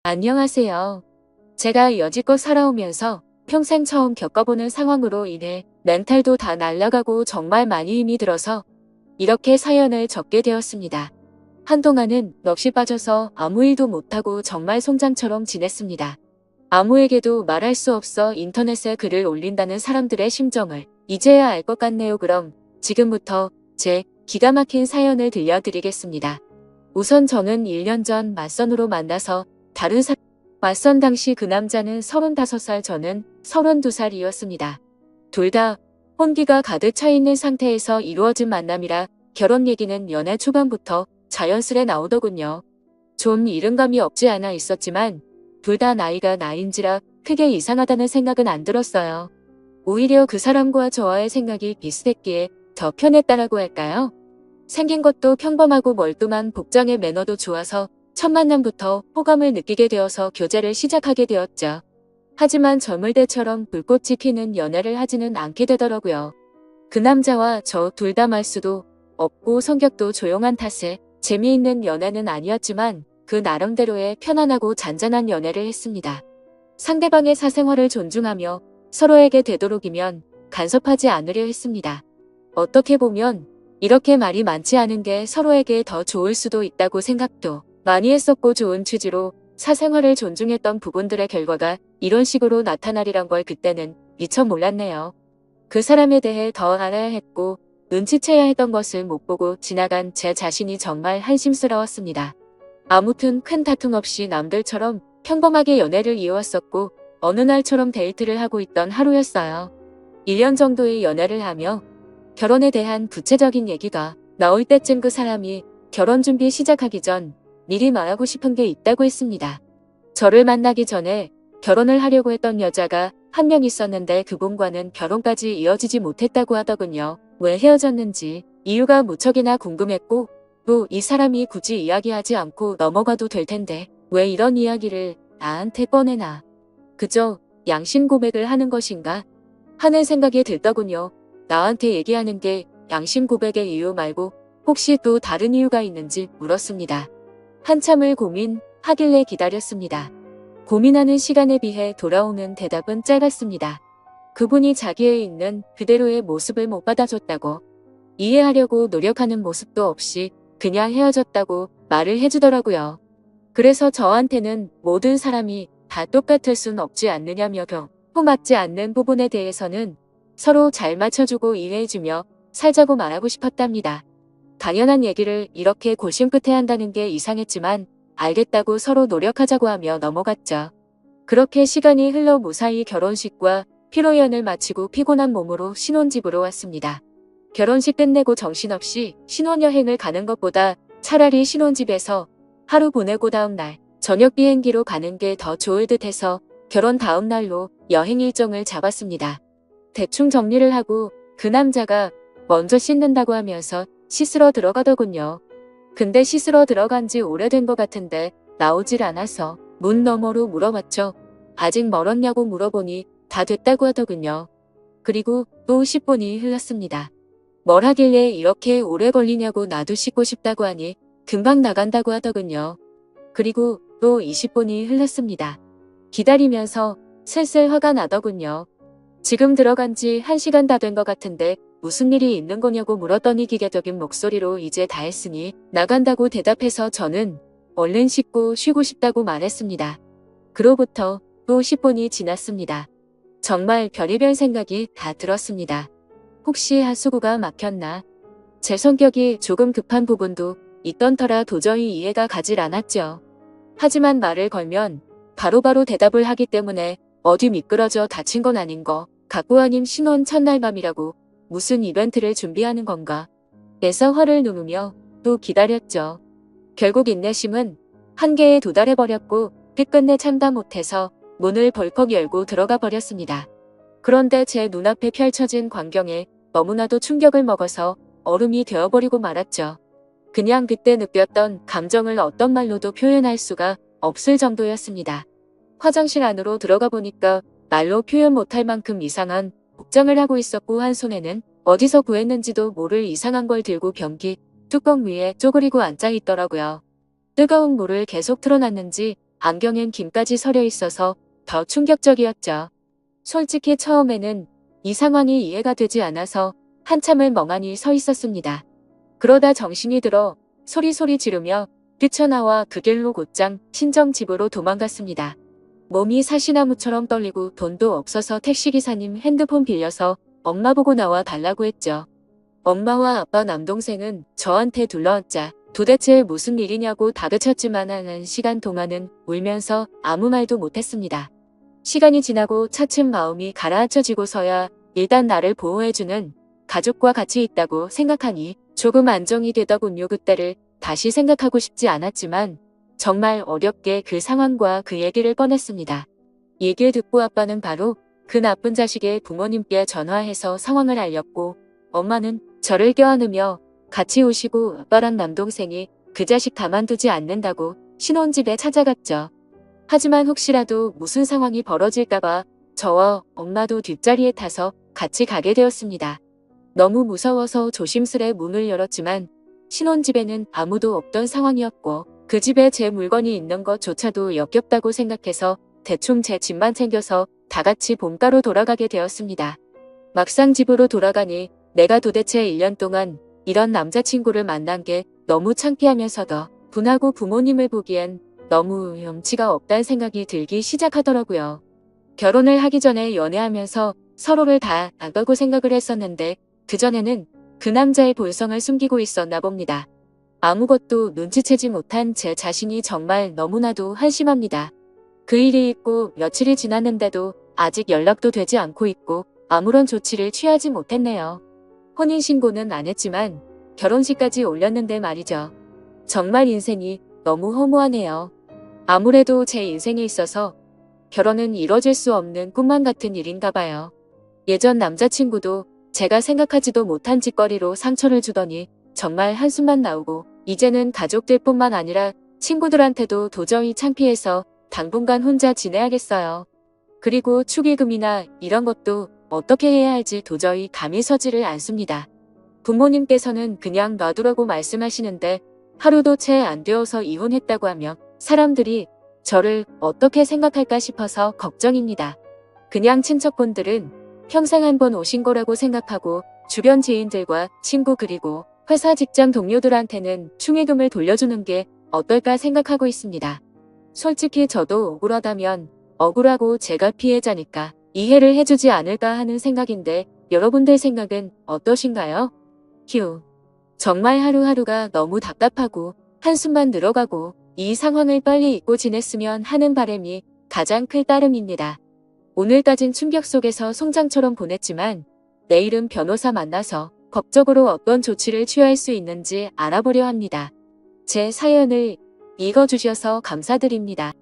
안녕하세요. 제가 여지껏 살아오면서 평생 처음 겪어보는 상황으로 인해 멘탈도 다 날아가고 정말 많이 힘이 들어서 이렇게 사연을 적게 되었습니다. 한동안은 넋이 빠져서 아무 일도 못하고 정말 송장처럼 지냈습니다. 아무에게도 말할 수 없어 인터넷에 글을 올린다는 사람들의 심정을 이제야 알 것 같네요. 그럼 지금부터 제 기가 막힌 사연을 들려드리겠습니다. 우선 저는 1년 전 맞선으로 만나서 다른 사람 맞선 당시 그 남자는 35살, 저는 32살이었습니다. 둘 다 혼기가 가득 차 있는 상태에서 이루어진 만남이라 결혼 얘기는 연애 초반부터 자연스레 나오더군요. 좀 이른감이 없지 않아 있었지만 둘 다 나이가 나인지라 크게 이상하다는 생각은 안 들었어요. 오히려 그 사람과 저와의 생각이 비슷했기에 더 편했다라고 할까요? 생긴 것도 평범하고 멀뚱한 복장의 매너도 좋아서 첫 만남부터 호감을 느끼게 되어서 교제를 시작하게 되었죠. 하지만 젊을 때처럼 불꽃이 피는 연애를 하지는 않게 되더라고요. 그 남자와 저 둘 다 말수도 없고 성격도 조용한 탓에 재미있는 연애는 아니었지만 그 나름대로의 편안하고 잔잔한 연애를 했습니다. 상대방의 사생활을 존중하며 서로에게 되도록이면 간섭하지 않으려 했습니다. 어떻게 보면 이렇게 말이 많지 않은 게 서로에게 더 좋을 수도 있다고 생각도 많이 했었고, 좋은 취지로 사생활을 존중했던 부분들의 결과가 이런 식으로 나타나리란 걸 그때는 미처 몰랐네요. 그 사람에 대해 더 알아야 했고 눈치채야 했던 것을 못 보고 지나간 제 자신이 정말 한심스러웠습니다. 아무튼 큰 다툼 없이 남들처럼 평범하게 연애를 이어왔었고 어느 날처럼 데이트를 하고 있던 하루였어요. 1년 정도의 연애를 하며 결혼에 대한 구체적인 얘기가 나올 때쯤 그 사람이 결혼 준비 시작하기 전 미리 말하고 싶은 게 있다고 했습니다. 저를 만나기 전에 결혼을 하려고 했던 여자가 한 명 있었는데 그분과는 결혼까지 이어지지 못했다고 하더군요. 왜 헤어졌는지 이유가 무척이나 궁금했고 또 이 사람이 굳이 이야기하지 않고 넘어가도 될 텐데 왜 이런 이야기를 나한테 꺼내나. 그저 양심 고백을 하는 것인가 하는 생각이 들더군요. 나한테 얘기하는 게 양심 고백의 이유 말고 혹시 또 다른 이유가 있는지 물었습니다. 한참을 고민하길래 기다렸습니다. 고민하는 시간에 비해 돌아오는 대답은 짧았습니다. 그분이 자기에 있는 그대로의 모습을 못 받아줬다고, 이해하려고 노력하는 모습도 없이 그냥 헤어졌다고 말을 해주더라고요. 그래서 저한테는 모든 사람이 다 똑같을 순 없지 않느냐며 또 맞지 않는 부분에 대해서는 서로 잘 맞춰주고 이해해주며 살자고 말하고 싶었답니다. 당연한 얘기를 이렇게 고심 끝에 한다는 게 이상했지만 알겠다고 서로 노력하자고 하며 넘어갔죠. 그렇게 시간이 흘러 무사히 결혼식과 피로연을 마치고 피곤한 몸으로 신혼집으로 왔습니다. 결혼식 끝내고 정신없이 신혼여행을 가는 것보다 차라리 신혼집에서 하루 보내고 다음날 저녁 비행기로 가는 게 더 좋을 듯해서 결혼 다음날로 여행 일정을 잡았습니다. 대충 정리를 하고 그 남자가 먼저 씻는다고 하면서 씻으러 들어가더군요. 근데 씻으러 들어간 지 오래된 것 같은데 나오질 않아서 문 너머로 물어봤죠. 아직 멀었냐고 물어보니 다 됐다고 하더군요. 그리고 또 10분이 흘렀습니다. 뭘 하길래 이렇게 오래 걸리냐고 나도 씻고 싶다고 하니 금방 나간다고 하더군요. 그리고 또 20분이 흘렀습니다. 기다리면서 슬슬 화가 나더군요. 지금 들어간 지 1시간 다 된 것 같은데 무슨 일이 있는 거냐고 물었더니 기계적인 목소리로 이제 다 했으니 나간다고 대답해서 저는 얼른 씻고 쉬고 싶다고 말했습니다. 그로부터 또 10분이 지났습니다. 정말 별의별 생각이 다 들었습니다. 혹시 하수구가 막혔나? 제 성격이 조금 급한 부분도 있던 터라 도저히 이해가 가질 않았죠. 하지만 말을 걸면 바로바로 대답을 하기 때문에 어디 미끄러져 다친 건 아닌 거 같고, 아님 신혼 첫날 밤이라고 무슨 이벤트를 준비하는 건가 해서 화를 누르며 또 기다렸죠. 결국 인내심은 한계에 도달해버렸고 끝끝내 참다 못해서 문을 벌컥 열고 들어가 버렸습니다. 그런데 제 눈앞에 펼쳐진 광경에 너무나도 충격을 먹어서 얼음이 되어버리고 말았죠. 그냥 그때 느꼈던 감정을 어떤 말로도 표현할 수가 없을 정도였습니다. 화장실 안으로 들어가 보니까 말로 표현 못할 만큼 이상한 복장을 하고 있었고 한 손에는 어디서 구했는지도 모를 이상한 걸 들고 변기 뚜껑 위에 쪼그리고 앉아 있더라고요. 뜨거운 물을 계속 틀어놨는지 안경엔 김까지 서려 있어서 더 충격적이었죠. 솔직히 처음에는 이 상황이 이해가 되지 않아서 한참을 멍하니 서 있었습니다. 그러다 정신이 들어 소리소리 지르며 뛰쳐나와 그 길로 곧장 친정집으로 도망갔습니다. 몸이 사시나무처럼 떨리고 돈도 없어서 택시기사님 핸드폰 빌려서 엄마 보고 나와 달라고 했죠. 엄마와 아빠 남동생은 저한테 둘러앉자 도대체 무슨 일이냐고 다그쳤지만 한 시간 동안은 울면서 아무 말도 못했습니다. 시간이 지나고 차츰 마음이 가라앉혀지고서야 일단 나를 보호해주는 가족과 같이 있다고 생각하니 조금 안정이 되더군요. 그때를 다시 생각하고 싶지 않았지만 정말 어렵게 그 상황과 그 얘기를 꺼냈습니다. 얘기를 듣고 아빠는 바로 그 나쁜 자식의 부모님께 전화해서 상황을 알렸고 엄마는 저를 껴안으며 같이 오시고 아빠랑 남동생이 그 자식 가만두지 않는다고 신혼집에 찾아갔죠. 하지만 혹시라도 무슨 상황이 벌어질까봐 저와 엄마도 뒷자리에 타서 같이 가게 되었습니다. 너무 무서워서 조심스레 문을 열었지만 신혼집에는 아무도 없던 상황이었고 그 집에 제 물건이 있는 것조차도 역겹다고 생각해서 대충 제 집만 챙겨서 다 같이 본가로 돌아가게 되었습니다. 막상 집으로 돌아가니 내가 도대체 1년 동안 이런 남자친구를 만난 게 너무 창피하면서도 분하고 부모님을 보기엔 너무 염치가 없다는 생각이 들기 시작하더라고요. 결혼을 하기 전에 연애하면서 서로를 다 안다고 생각을 했었는데 그전에는 그 남자의 본성을 숨기고 있었나 봅니다. 아무것도 눈치채지 못한 제 자신이 정말 너무나도 한심합니다. 그 일이 있고 며칠이 지났는데도 아직 연락도 되지 않고 있고 아무런 조치를 취하지 못했네요. 혼인신고는 안 했지만 결혼식까지 올렸는데 말이죠. 정말 인생이 너무 허무하네요. 아무래도 제 인생에 있어서 결혼은 이뤄질 수 없는 꿈만 같은 일인가 봐요. 예전 남자친구도 제가 생각하지도 못한 짓거리로 상처를 주더니 정말 한숨만 나오고 이제는 가족들뿐만 아니라 친구들한테도 도저히 창피해서 당분간 혼자 지내야겠어요. 그리고 축의금이나 이런 것도 어떻게 해야 할지 도저히 감이 서지를 않습니다. 부모님께서는 그냥 놔두라고 말씀하시는데 하루도 채 안 되어서 이혼했다고 하면 사람들이 저를 어떻게 생각할까 싶어서 걱정입니다. 그냥 친척분들은 평생 한 번 오신 거라고 생각하고 주변 지인들과 친구 그리고 회사 직장 동료들한테는 축의금을 돌려주는 게 어떨까 생각하고 있습니다. 솔직히 저도 억울하다면 억울하고 제가 피해자니까 이해를 해주지 않을까 하는 생각인데 여러분들 생각은 어떠신가요? 휴. 정말 하루하루가 너무 답답하고 한숨만 늘어가고 이 상황을 빨리 잊고 지냈으면 하는 바람이 가장 클 따름입니다. 오늘까진 충격 속에서 송장처럼 보냈지만 내일은 변호사 만나서 법적으로 어떤 조치를 취할 수 있는지 알아보려 합니다. 제 사연을 읽어주셔서 감사드립니다.